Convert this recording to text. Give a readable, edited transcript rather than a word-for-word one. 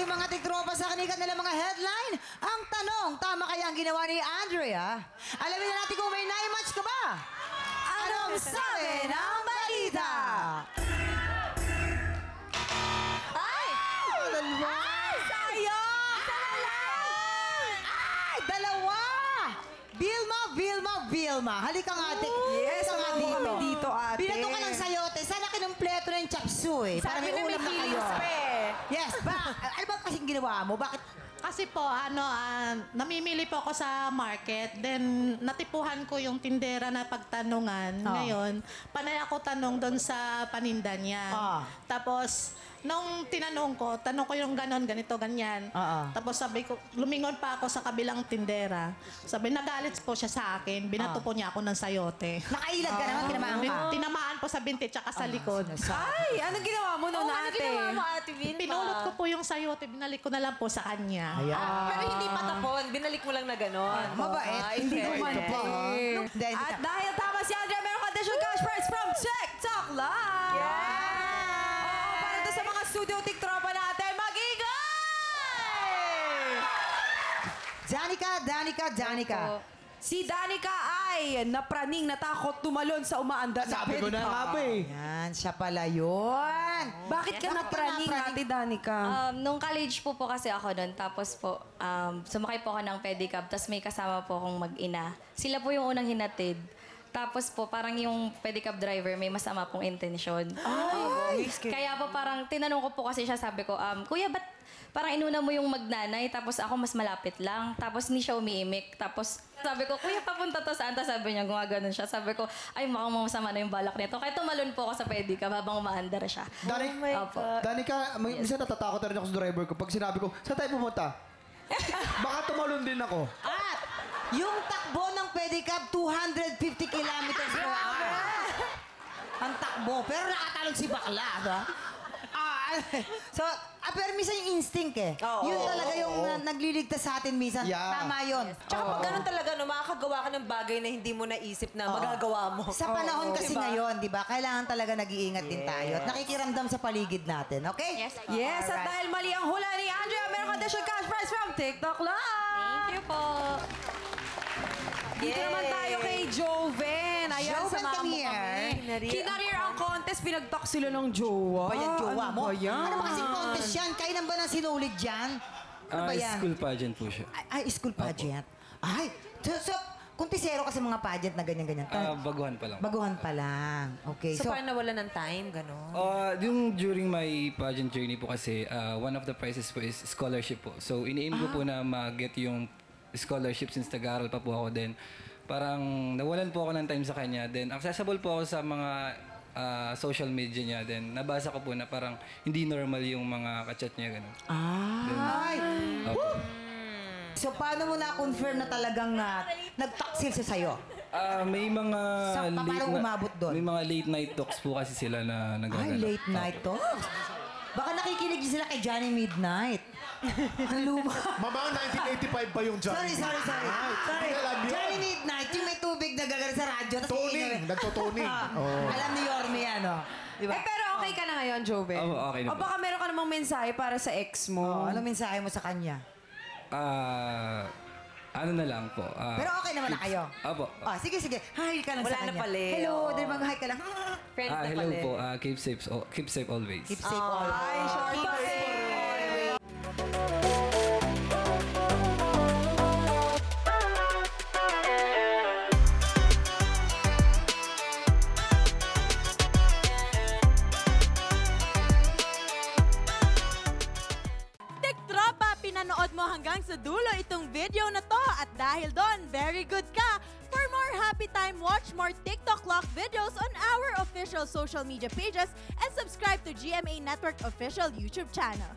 ating mga tiktropa sa kanikat nila mga headline. Ang tanong, tama kaya ang ginawa ni Andrea? Alamin na natin kung may nai-match ka ba? Anong sabi ng balita? Ay! Dalawa! Ay, sayang! Isa na lang! Ay! Dalawa! Vilma. Halika nga, ate. Yes, Halika nga sumama kami dito, ate. Binato ka ng sayote. Sana kinumpleto na yung chapsuy. Para may Sabi na may ulam na kayo. feelings pa eh. Yes, ba? Ano ba kasing ginawa mo? Bakit? Kasi po, namimili po ako sa market, then natipuhan ko yung tindera na pagtanungan. Ngayon, panay ako tanong doon sa paninda niya. Tapos, nung tanong ko yung ganon, ganito, ganyan. Tapos sabi ko, lumingon pa ako sa kabilang tindera. Sabi, nagalit po siya sa akin, binato po niya ako ng sayote. Nakailag ka naman, tinamaan ka. Tinamaan po sa binti tsaka sa likod. Ay, anong ginawa mo noon, ate? Ano ginawa mo, Ate Vilma? Pinulot ko po yung sayote, binalik ko na lang po sa kanya. Pero hindi pa tapon. Binalik mo lang na gano'n. Mabait. Hindi fair. naman pa. At dahil tama si Andrea, meron ka additional cash prize from TikTok Live! Oo, para to sa mga studio tiktropa natin, mag-ingay! Danica. Si Danica ay napraning natakot tumalon sa umaandar na Sabi ko na nga ba eh. Yan, siya pala yun. Bakit ka napraning, ate Danica? Nung college po kasi ako doon, tapos po, sumakay po ako ng pedicab, tapos may kasama po akong mag-ina. Sila po yung unang hinatid. Tapos po, parang yung pedicab driver may masama pong intensyon. Kaya po parang tinanong ko po kasi siya, sabi ko, Kuya, ba't parang inuna mo yung magnanay, tapos ako mas malapit lang. Tapos hindi siya umiimik. Tapos sabi ko, Kuya, papunta to saan? Tapos sabi niya, gumaganon siya. Sabi ko, ay, mukhang masama na yung balak nito. Kaya tumalon po ako sa pedicab habang umaandar siya. Danica, minsan natatakot na rin ako sa driver ko. Pag sinabi ko, saan tayo pumunta? Baka tumalon din ako. At yung takbo ng pedicab, 250 kilometers per hour. Ang takbo. Pero nakatalon si bakla, ba? Pero minsan yung instinct eh. Yun talaga yung nagliligtas sa atin minsan. Tama yun. Tsaka pag ganun talaga, makakagawa ka ng bagay na hindi mo naisip na magagawa mo. Sa panahon kasi ngayon, di ba, kailangan talaga nag-iingat din tayo at nakikiramdam sa paligid natin, okay? Yes, at dahil mali ang hula ni Andrea, meron ka additional cash prize from TikTok Live! Thank you po. Dito naman tayo kay Joven. Ayan, Joven, samahan come mo here. kami. Kinarir ang contest, pinagtak sila ng jowa. Ba yan, jowa mo? Ano ba yan? Ano ba kasing contest yan? Kailan ba nang sinulid dyan? Ano ba yan? School pageant po siya. Ay, school pageant. Ay, so kuntisero ka sa mga pageant na ganyan-ganyan. Baguhan pa lang. Baguhan pa lang. Okay, So, parang nawala ng time, gano'n? Yung during my pageant journey po kasi, one of the prizes po is scholarship po. So, ini-aim ko po na mag-get yung scholarship since nag-aaral pa po ako. Then, parang nawalan po ako ng time sa kanya. Then, accessible po ako sa mga social media niya. Then, nabasa ko po na parang hindi normal yung mga kachat niya, gano'n. Ay! So, paano mo na-confirm na talagang nagtaksil siya sa'yo? May mga paano umabot doon? May mga late night talks po kasi sila na nagagano. Ay, late night talks. Baka nakikinig sila kay Johnny Midnight. Ang luma. Mamang 1985 pa yung Johnny. Sorry. Alam yun. Johnny Midnight, yung may tubig na gagawin sa radyo. Toning. Nagtotoning. Alam ni Yorme yan, oh. Diba? Pero okay ka na ngayon, Joven? Okay na O po. baka meron ka namang mensahe para sa ex mo? Anong mensahe mo sa kanya? Ano na lang po. Pero okay naman na kayo? Opo. Sige. Hi ka lang Wala sa na kanya. pala eh. Hello, Oo. dahil mag-hi ka lang. Friends na Hello pala eh. po. Keep safe always. Keep safe all. Ay, short Tiktropa, pinanood mo hanggang sa dulo itong video na to at dahil doon, very good ka! For more happy time, watch more TikTok Clock videos on our official social media pages and subscribe to GMA Network official YouTube channel.